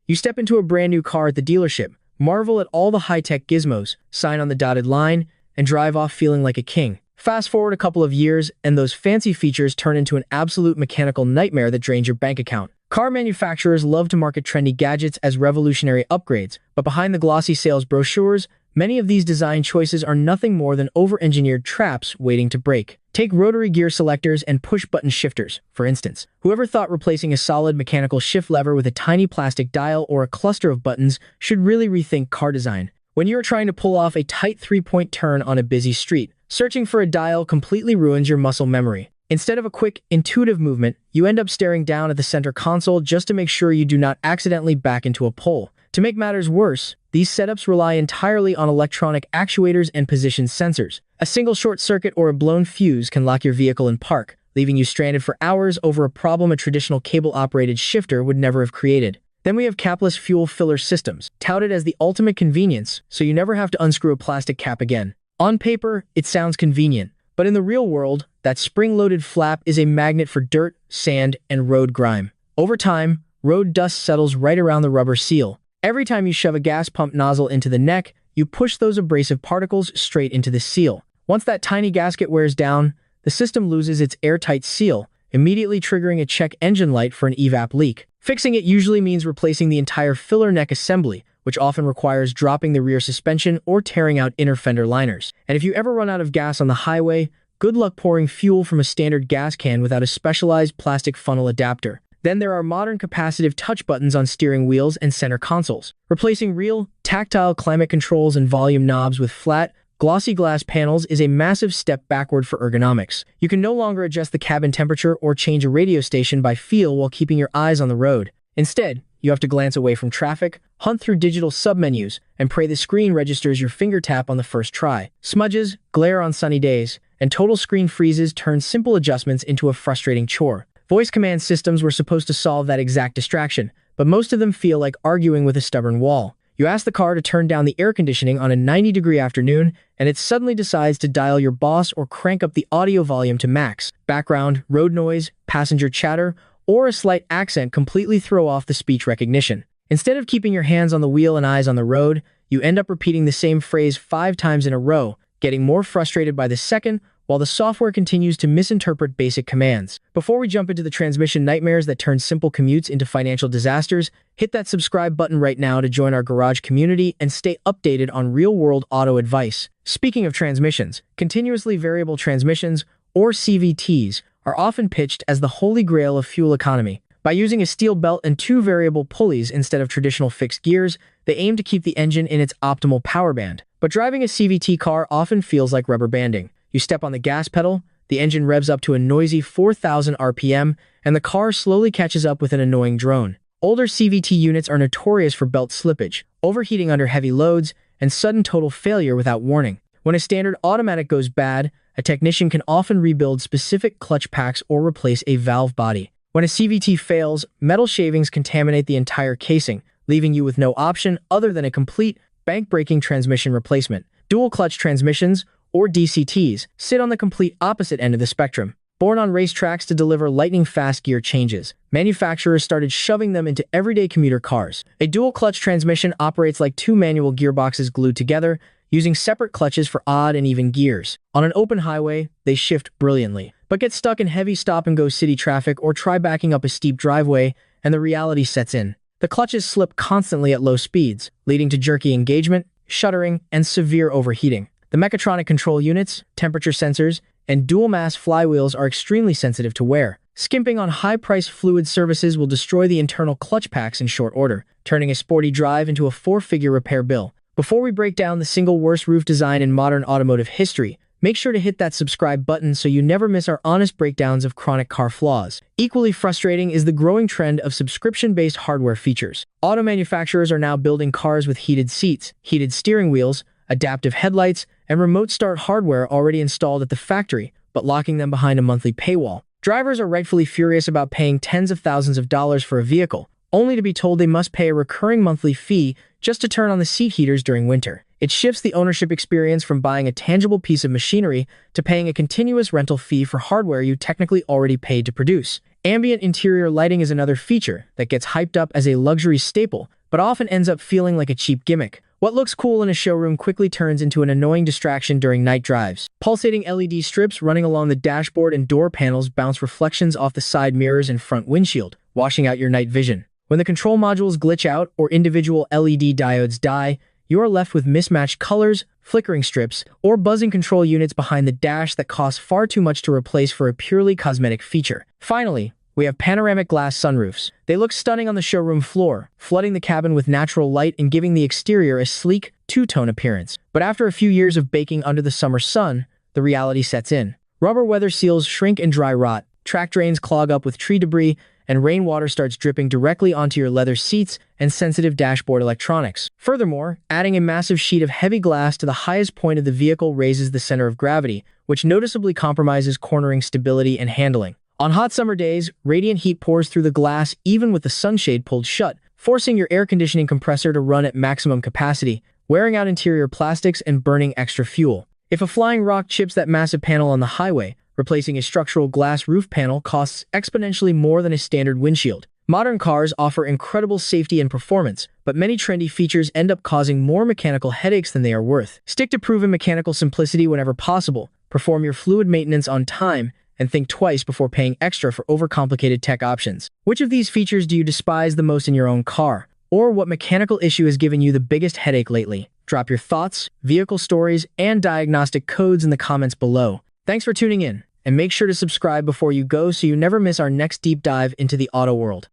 You step into a brand new car at the dealership, marvel at all the high-tech gizmos, sign on the dotted line, and drive off feeling like a king. Fast forward a couple of years, and those fancy features turn into an absolute mechanical nightmare that drains your bank account. Car manufacturers love to market trendy gadgets as revolutionary upgrades, but behind the glossy sales brochures, many of these design choices are nothing more than over-engineered traps waiting to break. Take rotary gear selectors and push-button shifters, for instance. Whoever thought replacing a solid mechanical shift lever with a tiny plastic dial or a cluster of buttons should really rethink car design. When you're trying to pull off a tight three-point turn on a busy street, searching for a dial completely ruins your muscle memory. Instead of a quick, intuitive movement, you end up staring down at the center console just to make sure you do not accidentally back into a pole. To make matters worse, these setups rely entirely on electronic actuators and position sensors. A single short circuit or a blown fuse can lock your vehicle in park, leaving you stranded for hours over a problem a traditional cable-operated shifter would never have created. Then we have capless fuel filler systems, touted as the ultimate convenience, so you never have to unscrew a plastic cap again. On paper, it sounds convenient, but in the real world, that spring-loaded flap is a magnet for dirt, sand, and road grime. Over time, road dust settles right around the rubber seal. Every time you shove a gas pump nozzle into the neck, you push those abrasive particles straight into the seal. Once that tiny gasket wears down, the system loses its airtight seal, immediately triggering a check engine light for an evap leak. Fixing it usually means replacing the entire filler neck assembly, which often requires dropping the rear suspension or tearing out inner fender liners. And if you ever run out of gas on the highway, good luck pouring fuel from a standard gas can without a specialized plastic funnel adapter. Then there are modern capacitive touch buttons on steering wheels and center consoles, replacing real, tactile climate controls and volume knobs with flat, glossy glass panels is a massive step backward for ergonomics. You can no longer adjust the cabin temperature or change a radio station by feel while keeping your eyes on the road. Instead, you have to glance away from traffic, hunt through digital submenus, and pray the screen registers your finger tap on the first try. Smudges, glare on sunny days, and total screen freezes turn simple adjustments into a frustrating chore. Voice command systems were supposed to solve that exact distraction, but most of them feel like arguing with a stubborn wall. You ask the car to turn down the air conditioning on a 90-degree afternoon, and it suddenly decides to dial your boss or crank up the audio volume to max. Background, road noise, passenger chatter, or a slight accent completely throw off the speech recognition. Instead of keeping your hands on the wheel and eyes on the road, you end up repeating the same phrase 5 times in a row, getting more frustrated by the second, while the software continues to misinterpret basic commands. Before we jump into the transmission nightmares that turn simple commutes into financial disasters, hit that subscribe button right now to join our garage community and stay updated on real-world auto advice. Speaking of transmissions, continuously variable transmissions, or CVTs, are often pitched as the holy grail of fuel economy. By using a steel belt and 2 variable pulleys instead of traditional fixed gears, they aim to keep the engine in its optimal power band. But driving a CVT car often feels like rubber banding. You step on the gas pedal, the engine revs up to a noisy 4,000 RPM, and the car slowly catches up with an annoying drone. Older CVT units are notorious for belt slippage, overheating under heavy loads, and sudden total failure without warning. When a standard automatic goes bad, a technician can often rebuild specific clutch packs or replace a valve body. When a CVT fails, metal shavings contaminate the entire casing, leaving you with no option other than a complete, bank-breaking transmission replacement. Dual-clutch transmissions, or DCTs, sit on the complete opposite end of the spectrum. Born on racetracks to deliver lightning-fast gear changes, manufacturers started shoving them into everyday commuter cars. A dual-clutch transmission operates like 2 manual gearboxes glued together, using separate clutches for odd and even gears. On an open highway, they shift brilliantly, but get stuck in heavy stop-and-go city traffic or try backing up a steep driveway, and the reality sets in. The clutches slip constantly at low speeds, leading to jerky engagement, shuddering, and severe overheating. The mechatronic control units, temperature sensors, and dual-mass flywheels are extremely sensitive to wear. Skimping on high-priced fluid services will destroy the internal clutch packs in short order, turning a sporty drive into a 4-figure repair bill. Before we break down the single worst roof design in modern automotive history, make sure to hit that subscribe button so you never miss our honest breakdowns of chronic car flaws. Equally frustrating is the growing trend of subscription-based hardware features. Auto manufacturers are now building cars with heated seats, heated steering wheels, adaptive headlights, and remote start hardware already installed at the factory, but locking them behind a monthly paywall. Drivers are rightfully furious about paying tens of thousands of dollars for a vehicle, only to be told they must pay a recurring monthly fee just to turn on the seat heaters during winter. It shifts the ownership experience from buying a tangible piece of machinery to paying a continuous rental fee for hardware you technically already paid to produce. Ambient interior lighting is another feature that gets hyped up as a luxury staple, but often ends up feeling like a cheap gimmick. What looks cool in a showroom quickly turns into an annoying distraction during night drives. Pulsating LED strips running along the dashboard and door panels bounce reflections off the side mirrors and front windshield, washing out your night vision. When the control modules glitch out or individual LED diodes die, you are left with mismatched colors, flickering strips, or buzzing control units behind the dash that cost far too much to replace for a purely cosmetic feature. Finally, we have panoramic glass sunroofs. They look stunning on the showroom floor, flooding the cabin with natural light and giving the exterior a sleek, two-tone appearance. But after a few years of baking under the summer sun, the reality sets in. Rubber weather seals shrink and dry rot, track drains clog up with tree debris, and rainwater starts dripping directly onto your leather seats and sensitive dashboard electronics. Furthermore, adding a massive sheet of heavy glass to the highest point of the vehicle raises the center of gravity, which noticeably compromises cornering stability and handling. On hot summer days, radiant heat pours through the glass even with the sunshade pulled shut, forcing your air conditioning compressor to run at maximum capacity, wearing out interior plastics and burning extra fuel. If a flying rock chips that massive panel on the highway, replacing a structural glass roof panel costs exponentially more than a standard windshield. Modern cars offer incredible safety and performance, but many trendy features end up causing more mechanical headaches than they are worth. Stick to proven mechanical simplicity whenever possible, perform your fluid maintenance on time, and think twice before paying extra for overcomplicated tech options. Which of these features do you despise the most in your own car? Or what mechanical issue has given you the biggest headache lately? Drop your thoughts, vehicle stories, and diagnostic codes in the comments below. Thanks for tuning in, and make sure to subscribe before you go so you never miss our next deep dive into the auto world.